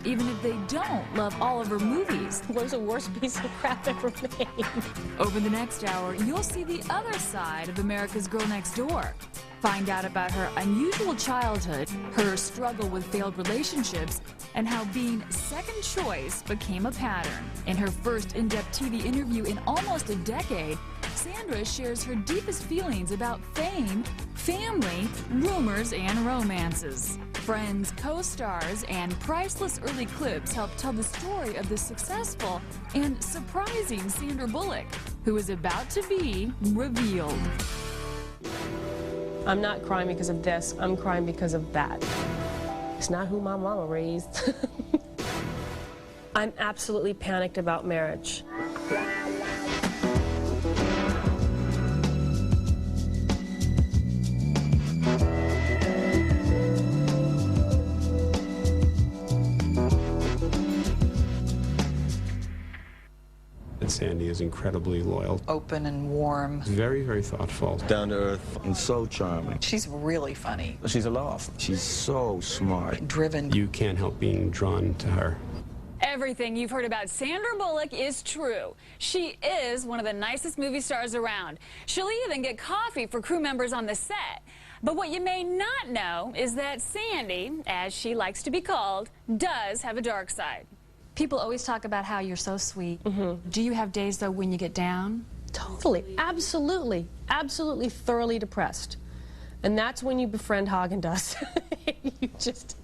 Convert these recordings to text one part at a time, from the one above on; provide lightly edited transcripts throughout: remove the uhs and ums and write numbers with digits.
even if they don't love all of her movies. It was the worst piece of crap ever made. Over the next hour, you'll see the other side of America's Girl Next Door. Find out about her unusual childhood, her struggle with failed relationships, and how being second choice became a pattern. In her first in-depth TV interview in almost a decade, Sandra shares her deepest feelings about fame, family, rumors, and romances. Friends, co-stars, and priceless early clips help tell the story of the successful and surprising Sandra Bullock, who is about to be revealed. I'm not crying because of this, I'm crying because of that. It's not who my mama raised. I'm absolutely panicked about marriage. Sandy is incredibly loyal. Open and warm. Very, very thoughtful. Down to earth and so charming. She's really funny. She's a laugh. She's so smart. Driven. You can't help being drawn to her. Everything you've heard about Sandra Bullock is true. She is one of the nicest movie stars around. She'll even get coffee for crew members on the set. But what you may not know is that Sandy, as she likes to be called, does have a dark side. People always talk about how you're so sweet. Do you have days, though, when you get down? Totally, absolutely, absolutely thoroughly depressed. And that's when you befriend Haagen-Dazs. You just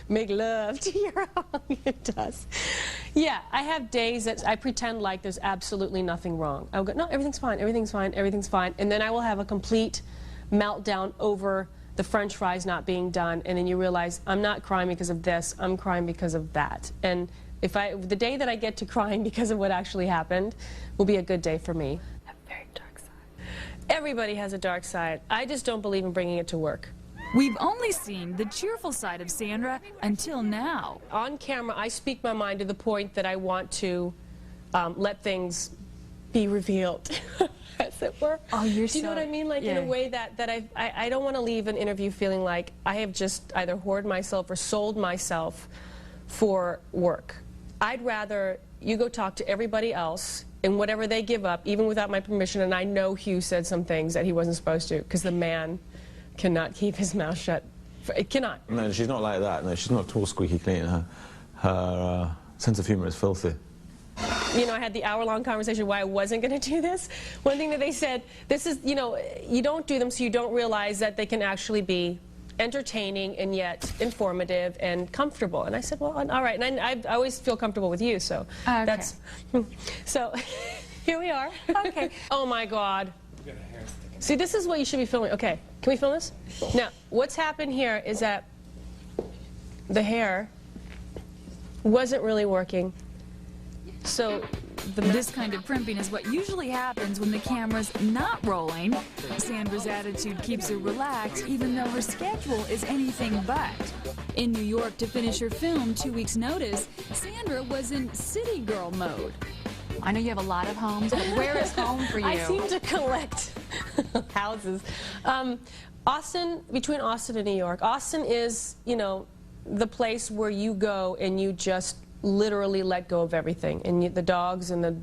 make love to your Haagen-Dazs. Yeah, I have days that I pretend like there's absolutely nothing wrong. I'll go, no, everything's fine, everything's fine, everything's fine. And then I will have a complete meltdown over the French fries not being done. And then you realize, I'm not crying because of this, I'm crying because of that. And the day that I get to crying because of what actually happened will be a good day for me. I have a very dark side. Everybody has a dark side. I just don't believe in bringing it to work. We've only seen the cheerful side of Sandra until now. On camera, I speak my mind to the point that I want to let things be revealed, as it were. Oh, you're Do you know what I mean? Like, in a way that I don't want to leave an interview feeling like I have just either hoarded myself or sold myself for work. I'd rather you go talk to everybody else and whatever they give up, even without my permission, and I know Hugh said some things that he wasn't supposed to, because the man cannot keep his mouth shut. It cannot. No, she's not like that. No, she's not at all squeaky clean. Her sense of humor is filthy. You know, I had the hour-long conversation why I wasn't going to do this. One thing that they said, this is, you know, you don't do them so you don't realize that they can actually be entertaining and yet informative and comfortable. And I said, well, all right. And I always feel comfortable with you, so that's... So, here we are. Okay. Oh, my God. See, this is what you should be filming. Okay, can we film this? Now, what's happened here is that the hair wasn't really working. So this kind of primping is what usually happens when the camera's not rolling. Sandra's attitude keeps her relaxed, even though her schedule is anything but. In New York to finish her film 2 weeks' notice, Sandra was in city girl mode. I know you have a lot of homes, but where is home for you? I seem to collect houses. Austin, between Austin and New York. Austin is, you know, the place where you go and you just literally let go of everything, and the dogs and the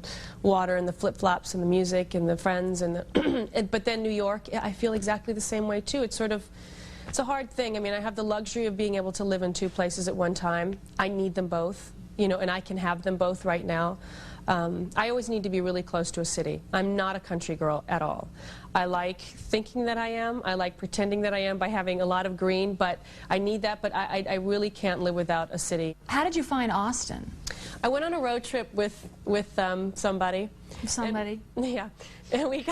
water and the flip-flops and the music and the friends and the but then New York, I feel exactly the same way too. It's sort of, it's a hard thing. I mean, I have the luxury of being able to live in two places at one time. I need them both, you know, and I can have them both right now. I always need to be really close to a city. I'm not a country girl at all. I like thinking that I am. I like pretending that I am by having a lot of green, but I need that, but I really can't live without a city. How did you find Austin? I went on a road trip with somebody. Somebody? And, yeah. And we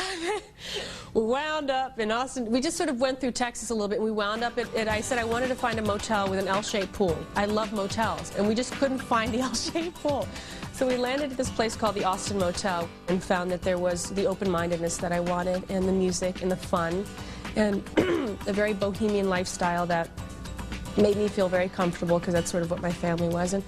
wound up in Austin. We just sort of went through Texas a little bit, and we wound up at I said I wanted to find a motel with an L-shaped pool. I love motels, and we just couldn't find the L-shaped pool. So we landed at this place called the Austin Motel and found that there was the open-mindedness that I wanted, and the music, and the fun, and a very bohemian lifestyle that made me feel very comfortable, because that's sort of what my family was. And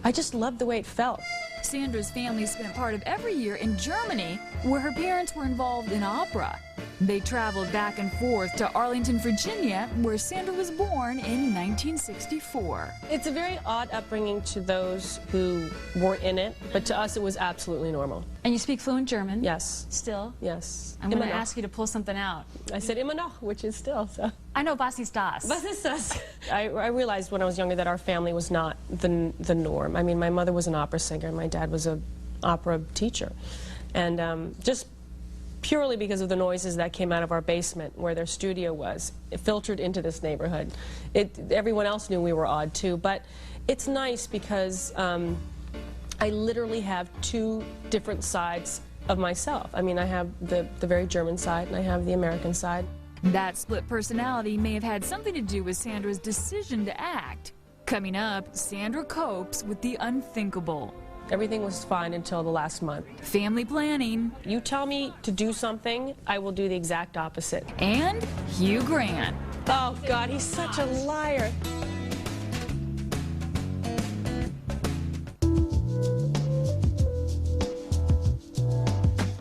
I just loved the way it felt. Sandra's family spent part of every year in Germany, where her parents were involved in opera. They traveled back and forth to Arlington, Virginia, where Sandra was born in 1964. It's a very odd upbringing to those who weren't in it, but to us it was absolutely normal. And you speak fluent German? Yes. Still? Yes. I'm going to Immer noch. ask you to pull something out. I said immer noch, which is still, so. I know was ist das? Was ist das? I realized when I was younger that our family was not the norm. I mean, my mother was an opera singer, and my dad was an opera teacher. And just purely because of the noises that came out of our basement where their studio was, it filtered into this neighborhood. Everyone else knew we were odd too, but it's nice because I literally have two different sides of myself. I mean, I have the very German side and I have the American side. That split personality may have had something to do with Sandra's decision to act. Coming up, Sandra copes with the unthinkable. Everything was fine until the last month. Family planning. You tell me to do something, I will do the exact opposite. And Hugh Grant. Oh, God, he's such a liar.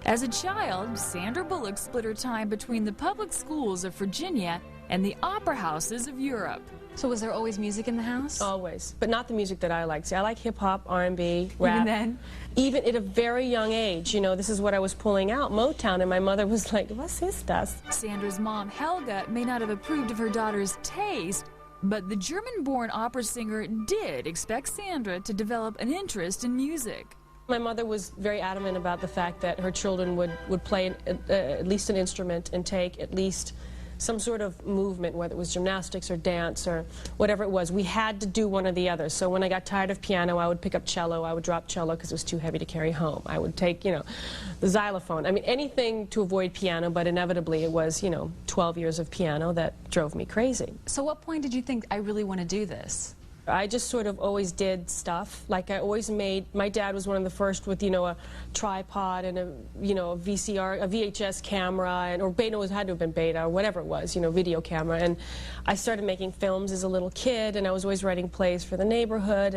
As a child, Sandra Bullock split her time between the public schools of Virginia and the opera houses of Europe. So was there always music in the house? Always, but not the music that I like. See, I like hip-hop, R&B, rap. Even then? Even at a very young age, you know, this is what I was pulling out, Motown, and my mother was like, was ist das? Sandra's mom, Helga, may not have approved of her daughter's taste, but the German-born opera singer did expect Sandra to develop an interest in music. My mother was very adamant about the fact that her children would play at least an instrument and take at least some sort of movement, whether it was gymnastics or dance or whatever it was. We had to do one or the other. So when I got tired of piano, I would pick up cello. I would drop cello because it was too heavy to carry home. I would take, you know, the xylophone. I mean, anything to avoid piano, but inevitably it was, you know, 12 years of piano that drove me crazy. So what point did you think, I really want to do this? I just sort of always did stuff. Like I always made, my dad was one of the first with, you know, a tripod and a, you know, a VHS camera, and, or beta, it had to have been beta, or whatever it was, you know, video camera. And I started making films as a little kid, and I was always writing plays for the neighborhood,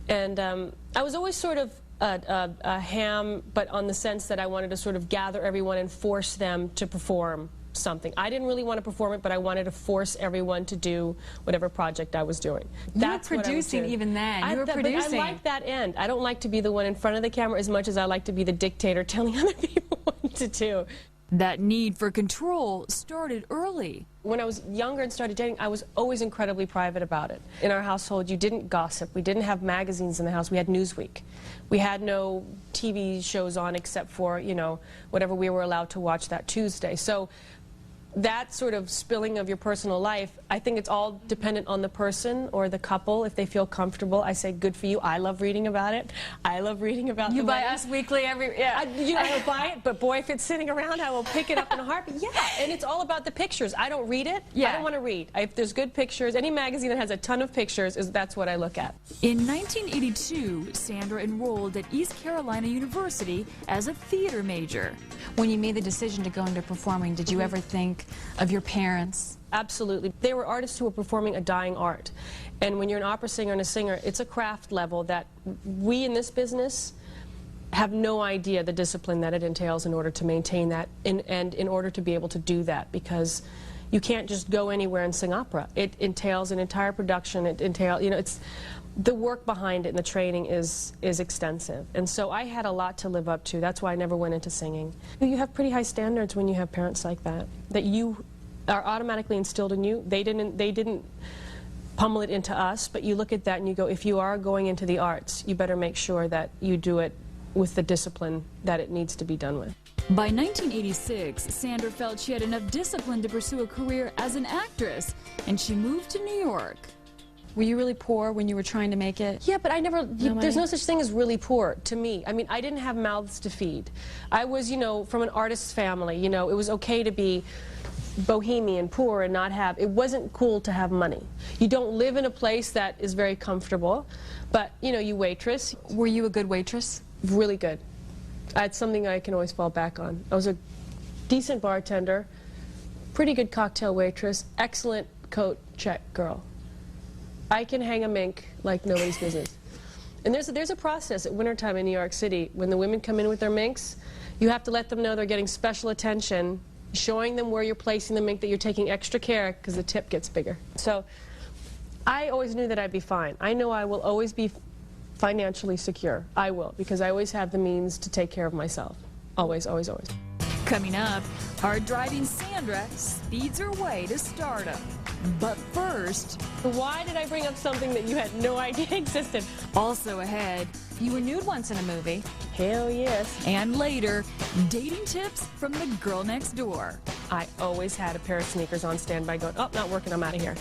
and I was always sort of a ham, but on the sense that I wanted to sort of gather everyone and force them to perform something. I didn't really want to perform it, but I wanted to force everyone to do whatever project I was doing. That's you were producing even then. You were producing. But I like that end. I don't like to be the one in front of the camera as much as I like to be the dictator telling other people what to do. That need for control started early. When I was younger and started dating, I was always incredibly private about it. In our household, you didn't gossip. We didn't have magazines in the house. We had Newsweek. We had no TV shows on except for, you know, whatever we were allowed to watch that Tuesday. So that sort of spilling of your personal life, I think it's all dependent on the person or the couple. If they feel comfortable, I say, good for you. I love reading about it. I love reading about You the buy weddings. Us Weekly every, yeah. I will buy it, but boy, if it's sitting around, I will pick it up in a heartbeat. Yeah, and it's all about the pictures. I don't read it. Yeah. I don't want to read. If there's good pictures, any magazine that has a ton of pictures, that's what I look at. In 1982, Sandra enrolled at East Carolina University as a theater major. When you made the decision to go into performing, did you ever think of your parents? Absolutely. They were artists who were performing a dying art. And when you're an opera singer and a singer, it's a craft level that we in this business have no idea the discipline that it entails in order to maintain that and in order to be able to do that, because you can't just go anywhere and sing opera. It entails an entire production. It entails, you know, it's the work behind it and the training is extensive. And so I had a lot to live up to. That's why I never went into singing. You have pretty high standards when you have parents like that you are automatically instilled in you. They didn't pummel it into us, but you look at that and you go, if you are going into the arts, you better make sure that you do it with the discipline that it needs to be done with. By 1986, Sandra felt she had enough discipline to pursue a career as an actress, and she moved to New York. Were you really poor when you were trying to make it? Yeah, but I never, No there's money? no such thing as really poor to me. I mean, I didn't have mouths to feed. I was, you know, from an artist's family, you know, it was okay to be bohemian, poor, and not have, it wasn't cool to have money. You don't live in a place that is very comfortable, but, you know, you waitress. Were you a good waitress? Really good. That's something I can always fall back on. I was a decent bartender, pretty good cocktail waitress, excellent coat check girl. I can hang a mink like nobody's business. And there's a process at wintertime in New York City. When the women come in with their minks, you have to let them know they're getting special attention showing them where you're placing them, make that you're taking extra care because the tip gets bigger. So I always knew that I'd be fine. I know I will always be financially secure. I will, because I always have the means to take care of myself. Always, always, always. Coming up, hard-driving Sandra speeds her way to stardom. But first, Why did I bring up something that you had no idea existed? also ahead, You were nude once in a movie. Hell yes. and later, dating tips from the girl next door. I always had a pair of sneakers on standby going, oh, not working, I'm out of here.